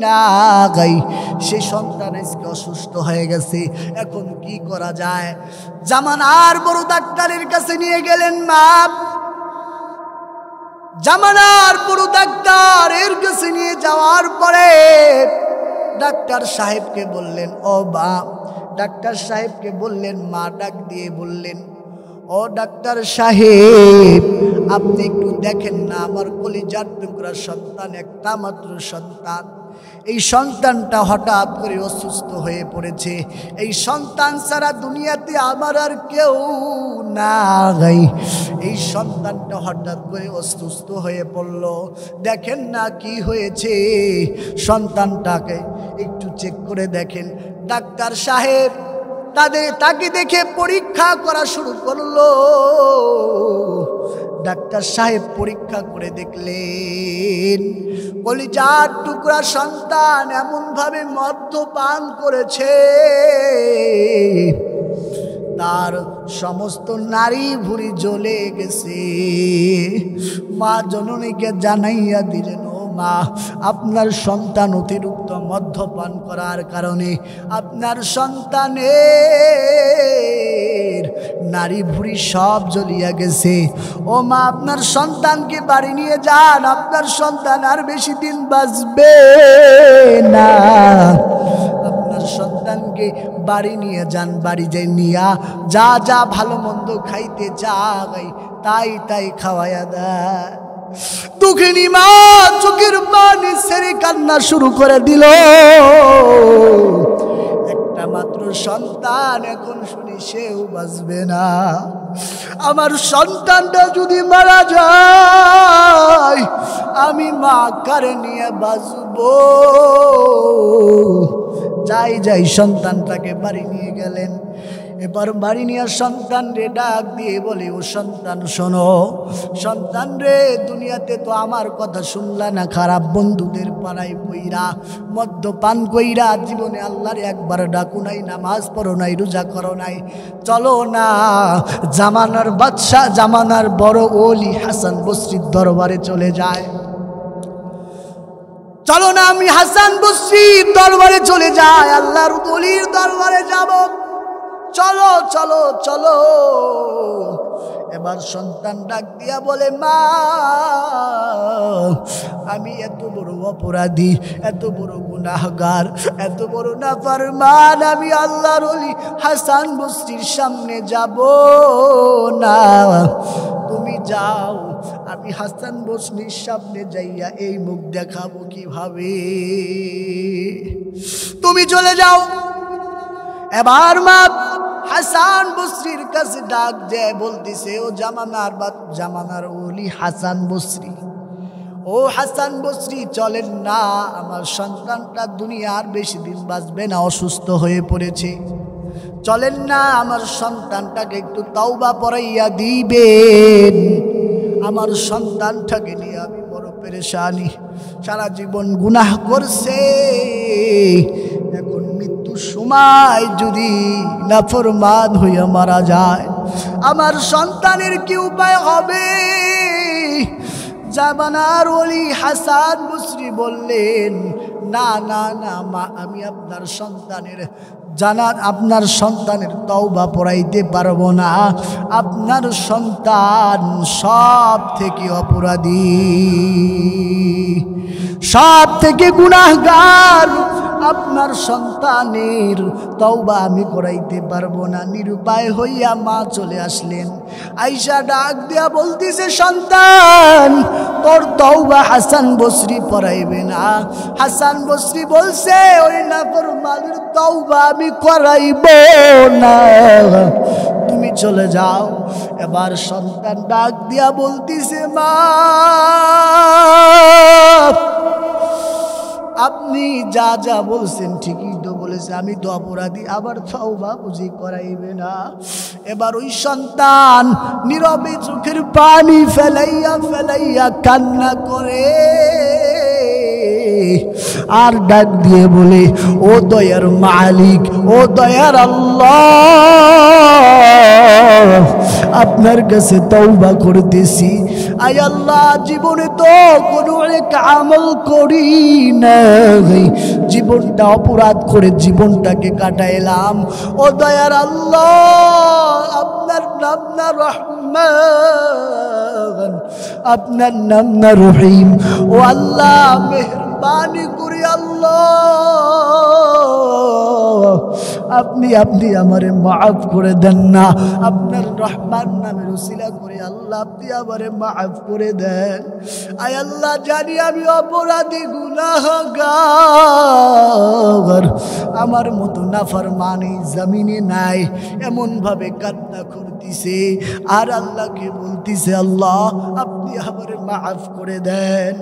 না গাই, সে সন্তান আজকে অসুস্থ হয়ে গেছে, এখন কি করা যায়? জামানার বড় ডাক্তারের কাছে নিয়ে গেলেন মা। জামানার বড় ডাক্তারের কাছে নিয়ে যাওয়ার পরে ডাক্তার সাহেবকে বললেন, ও বাপ, ডাক্তার সাহেবকে বললেন, মা ডাক দিয়ে বললেন, ও ডাক্তার সাহেব, আপনি একটু দেখেন না, আমার কলিজার টুকরা সন্তান, একটা মাত্র সন্তান, এই সন্তানটা হঠাৎ করে অসুস্থ হয়ে পড়েছে, এই সন্তান ছাড়া দুনিয়াতে আমার আর কেউ নাই, এই সন্তানটা হঠাৎ করে অসুস্থ হয়ে পড়ল, দেখেন না কি হয়েছে, সন্তানটাকে একটু চেক করে দেখেন। ডাক্তার সাহেব তাকে দেখে পরীক্ষা করা শুরু করলো। ডাক্তার সাহেব পরীক্ষা করে দেখলেন, কলিজার টুকরা সন্তান এমনভাবে মদ্যপান করেছে, তার সমস্ত নারী ভুঁড়ি জ্বলে গেছে। মা জননীকে জানাইয়া দিলেন, ও মা, আপনার সন্তান অতিরিক্ত মদ্যপান করার কারণে আপনার সন্তানের নারী ভুঁড়ি সব জ্বলিয়া গেছে। ও মা, আপনার সন্তানকে বাড়ি নিয়ে যান, আপনার সন্তান আর বেশি দিন বাঁচবে না। আপনার সন্তানকে বাড়ি নিয়ে যান, বাড়ি যাই নিয়া যা যা ভালো মন্দ খাইতে চাই তাই তাই খাওয়াইয়া দেয়। দুঃখিনী মা চোখের পানি ছেড়ে কান্না শুরু করে দিল। একটা মাত্র সন্তান, এখন শুনি সেও বাঁচবে না। আমার সন্তানটা যদি মারা যায়, আমি মা কারে নিয়ে বাঁচবো? যাই যাই সন্তানটাকে বাড়ি নিয়ে গেলেন। এবার বাড়ি নিয়ে সন্তান রে ডাক দিয়ে বলে, ও সন্তান শোনো, সন্তান রে, দুনিয়াতে তো আমার কথা শুনলা না, খারাপ বন্ধুদের পাড়ায় পইরা মদ্যপান কইরা জীবনে আল্লাহর একবার ডাকু নাই, নামাজ পড়ো নাই, রোজা করো নাই। চলো না জামানার বাদশাহ, জামানার বড় ওলি হাসান বসরির দরবারে চলে যায়। চলো না আমি হাসান বসরির দরবারে চলে যাই, আল্লাহর ওলির দরবারে যাব। চলো চলো চলো। এবার সন্তান ডাক দিয়া বলে, মা, আমি এত বড় অপরাধী, এত বড় গুনাহগার, এত বড় নাফরমান, আমি আল্লাহর ওলি হাসান বসরির সামনে যাব না। তুমি যাও, আমি হাসান বসরির সামনে যাইয়া এই মুখ দেখাবো কিভাবে? তুমি চলে যাও। এবার মা হাসান বসরির কাছে ডাক দেয়, বলতেছে, ও জামানার ওলি হাসান বসরি, ও হাসান বসরি, চলেন না, আমার সন্তানটা দুনিয়ার বেশি দিন বাঁচবে না, অসুস্থ হয়ে পড়েছে, চলেন না আমার সন্তানটাকে একটু তাওবা পড়াইয়া দিবেন। আমার সন্তানটাকে নিয়ে আমি বড় পেরেশানি, সারা জীবন গুনাহ করছে, এখন মৃত্যুর সময় যদি নাফরমান হইয়া মারা যায়, আমার সন্তানের কি উপায় হবে? জামানার ওলি হাসান বসরি বললেন, না না না মা, আমি আপনার সন্তানের তওবা পড়াইতে পারবো না, আপনার সন্তান সব থেকে অপরাধী, সব থেকে গুনাহগার, আপনার সন্তানের তওবা আমি করাইতে পারবো না। নিরুপায় হইয়া মা চলে আসলেন। আয়েশা ডাক দিয়া বলতেছে, সন্তান তোর তওবা হাসান বসরি পড়াইবে না। হাসান বসরি বলছে, ওই নাফরমানের তওবা আমি করাইব না, তুমি চলে যাও। এবার সন্তান ডাক দিয়া বলতেছে, মা আপনি যা যা বলছেন ঠিকই তো বলেছে, আমি তো অপরাধী, আবার তওবা বুঝি করাইবে না। এবার ওই সন্তান নীরবে চোখের পানি ফেলাইয়া ফেলাইয়া কান্না করে আর ডাক দিয়ে বলে, ও দয়ার মালিক, ও দয়ার আল্লাহ, আপনার কাছে তওবা করতেছি। আয় আল্লাহ, জীবনে তো কোনো এক আমল করি নাই, জীবনটা অপরাধ করে জীবনটাকে কাটাইলাম। ও দয়ার আল্লাহ, আপনার নাম না রহমান, আপনার নাম না রহিম। ও আল্লাহ মেহরবানি করে আল্লাহ আপনি আপনি আমারে মাফ করে দেন না। আপনার রহমান নামের উসিলা করে আল্লাহ আপনি আমারে মাফ করে দেন। আয় আল্লাহ, জানি আমি অপরাধী, গুনাহগার, আমার মতো নাফরমানি জমিনে নাই। এমন ভাবে কান্না করতেছে আর আল্লাহকে বলতেছে, আল্লাহ আপনি আমারে মাফ করে দেন।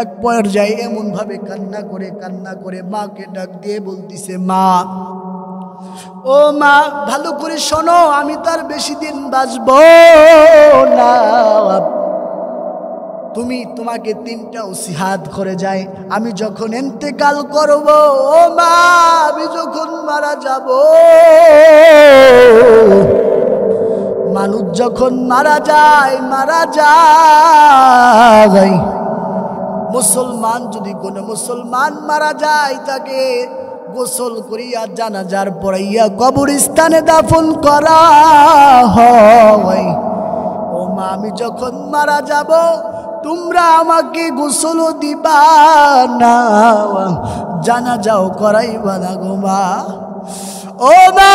এক পর্যায়ে এমন ভাবে কান্না করে মাকে ডাক দিয়ে বলতেছে, মা, ও মা, ভালো করে শোনো, আমি তার বেশি দিন বাঁচবো না। তোমাকে 3টা ওসিয়াত করে যায়, আমি যখন ইন্তেকাল করব, ও মা, আমি যখন মারা যাব, মানুষ যখন মারা যায়, মুসলমান যদি কোনো মুসলমান মারা যায়, তাকে গোসল করিয়া জানাজার পড়াইয়া কবরস্থানে দাফন করা হয়। ও মা, আমি যখন মারা যাব, তোমরা আমাকে গোসল দিবা না, জানাজাও করাইবা না গো মা। ও মা,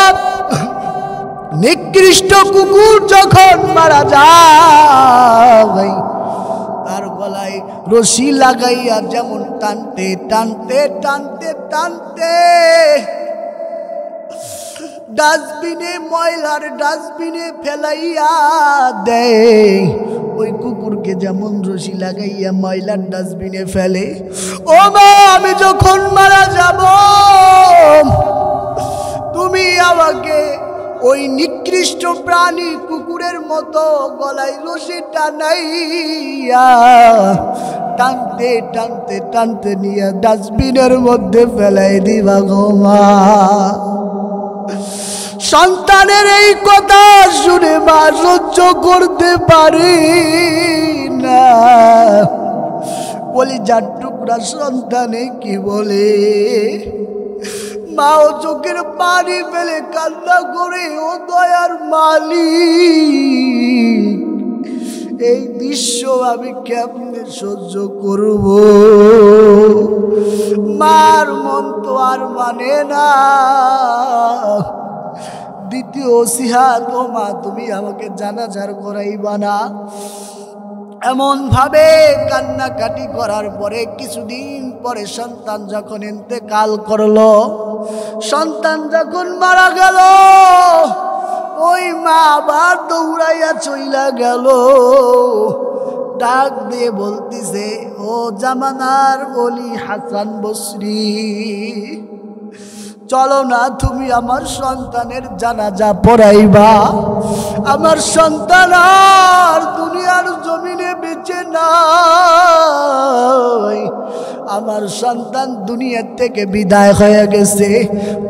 নিকৃষ্ট কুকুর যখন মারা যায়, তার গলায় রশি লাগাইয়া যেমন টানতে টানতে টানতে টানতে ডাস্টবিনে, ময়লার ডাস্টবিনে ফেলাইয়া দেয়, ওই কুকুরকে যেমন রশি লাগাইয়া ময়লার ডাস্টবিনে ফেলে, ও মা, আমি যখন মারা যাব, তুমি আমাকে ওই নিকৃষ্ট প্রাণী কুকুরের মতো গলায় রশি টানাইয়া টানতে টানতে টানতে নিয়ে ডাস্টবিনের মধ্যে ফেলাই দিবা গো মা। সন্তানের এই কথা শুনে মা সহ্য করতে পারি না। বলি, যার টুকরা সন্তানে কি বলে, মাও চোখের পানি ফেলে কান্না করে, ও দয়ার মালিক, এই দৃশ্য আমি কেমনে সহ্য করব? মার মন তো আর মানে না। দ্বিতীয় ওসিয়াত, ও মা, তুমি আমাকে জানাজার করাইবা না। এমন ভাবে কান্নাকাটি করার পরে কিছুদিন পরে সন্তান যখন ইন্তেকাল করলো, সন্তান যখন মারা গেল, ওই মা আবার দৌড়াইয়া চইলা গেল, ডাক দিয়ে বলতেছে, ও জামানার ওলি হাসান বসরি, চলো না, তুমি আমার সন্তানের জানাজা পড়াইবা। আমার সন্তান আর দুনিয়ার জমিনে বেঁচে নাই, আমার সন্তান দুনিয়ার থেকে বিদায় হয়ে গেছে,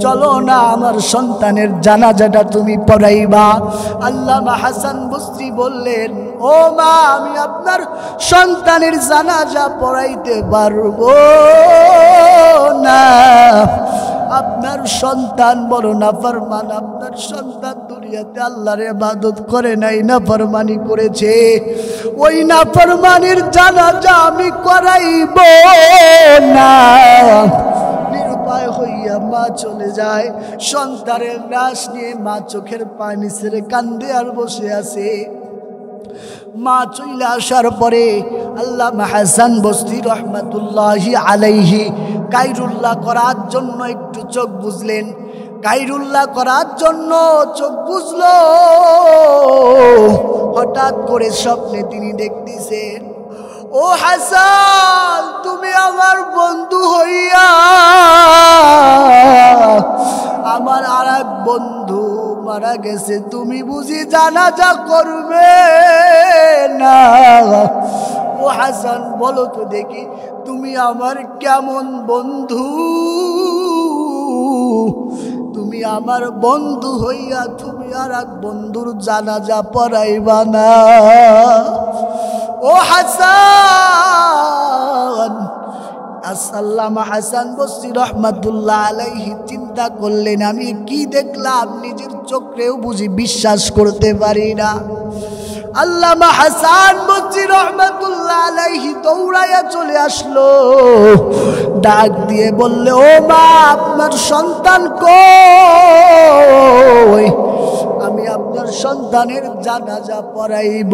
চলো না, আমার সন্তানের জানাজাটা তুমি পড়াইবা। আল্লামা হাসান বসরি বললেন, ও মা, আমি আপনার সন্তানের জানাজা পড়াইতে পারবো না। আপনার সন্তান বড় নাফরমান, আপনার সন্তান দুনিয়াতে আল্লাহর ইবাদত করে নাই, নাফরমানি করেছে, ওই নাফরমানির জানাজা আমি করাইব না। নিরুপায় হইয়া দিয়া মা চলে যায়। সন্তানের লাশ নিয়ে মা চোখের পানি ছেড়ে কান্দে আর বসে আছে। মা চলে আসার পরে আল্লামা হাসান বস্তি রহমাতুল্লাহি আলাইহি কাইরুল্লাহ করার জন্য একটু চোখ বুঝলেন। কাইরুল্লাহ করার জন্য চোখ বুঝলো। হঠাৎ করে স্বপ্নে তিনি দেখতেছেন, ও হাসান, তুমি আমার বন্ধু হইয়া আমার আর এক বন্ধু মারা গেছে, তুমি বুঝি জানাজা করবে না? ও হাসান, বলো তো দেখি, তুমি আমার কেমন বন্ধু? তুমি আমার বন্ধু হইয়া তুমি আর এক বন্ধুর জানাজা পড়াইবা না? ও হাসান, আল্লামা হাসান বসরি রহমাতুল্লাহ আলাইহি চিন্তা করলেন, আমি কি দেখলাম নিজের চোখেও বুঝি বিশ্বাস করতে পারি না। আল্লামা হাসান বসরি রহমাতুল্লাহ আলাইহি দৌড়াইয়া চলে আসলো, ডাক দিয়ে বললে, ও মা, আপনার সন্তান কই? আমি আপনার সন্তানের জানাজা পড়াইব।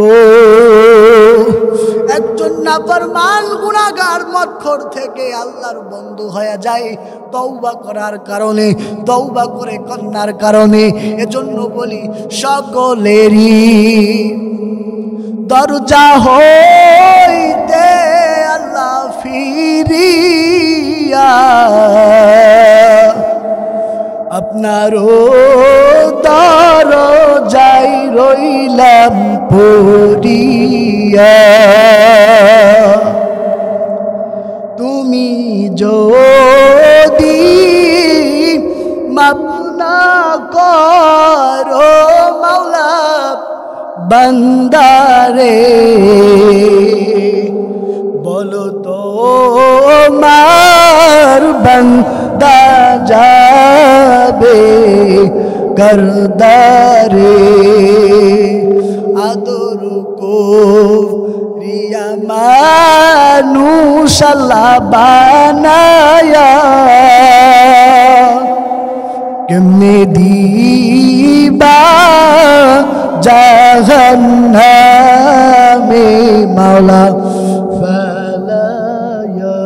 একজন নাফরমান গুনাহগার মদখোর থেকে আল্লাহর বন্ধু হয়ে যায় তওবা করার কারণে, তওবা করে কন্যার কারণে। এজন্য বলি, সকলেরই দরজা হইতে আল্লাহ ফিরিয়া আপনারও দরজায় রইলাম পড়িয়া। তুমি যদি মাফ না করো মাওলা বান্দারে, বলো তো মার বান্দা যাবে করদারে। আদর করিয়া মানুষ আল্লাহ বানায়া কেমনে দিবা জাহান্নামে মাওলা ফালায়া।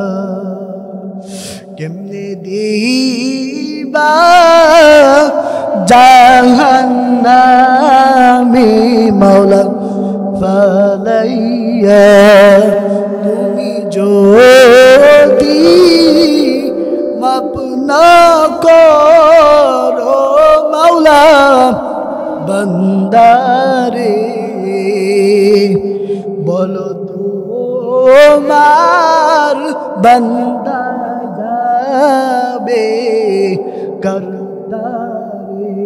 কেমনে দিবা জাহান্নামে মাওলা ফালাইয়া। তুমি যদি মাফ না করো মাওলা বান্দারে, বলো তোমার বান্দা যাবে করদারে।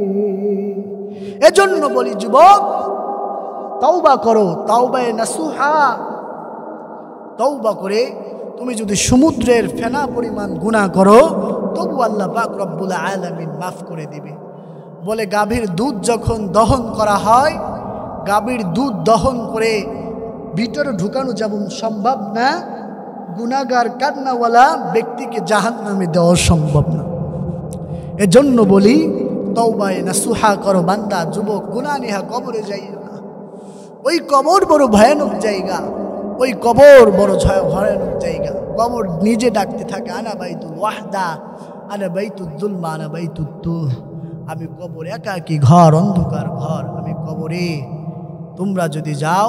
এজন্য বলি যুবক, তওবা করো, তাওবায়ে নাসুহা। তওবা করে তুমি যদি সমুদ্রের ফেনা পরিমাণ গুনাহ করো, তবু আল্লাহ পাক রব্বুল আলামিন মাফ করে দিবে। বলে গাভীর দুধ যখন দহন করা হয়, গাভীর দুধ দহন করে ভিতরে ঢুকানো যেমন সম্ভব না, গুনাহগার কান্নাওয়ালা ব্যক্তিকে জাহান্নামে দেওয়া সম্ভব না। এজন্য বলি, তওবায়ে নাসুহা করো বান্দা। যুবক, গুনাহ নিহা কবরে যাইও না। ওই কবর বড় ভয়ানক জায়গা, ওই কবর বড় ভয়ানক জায়গা। কবর নিজে ডাকতে থাকে, আনা বাইতুল ওয়াহদা, আনা বাইতুল যুলমা, আনা বাইতুত তুহ। আমি কবর একাকী ঘর, অন্ধকার ঘর, আমি কবরে। তোমরা যদি যাও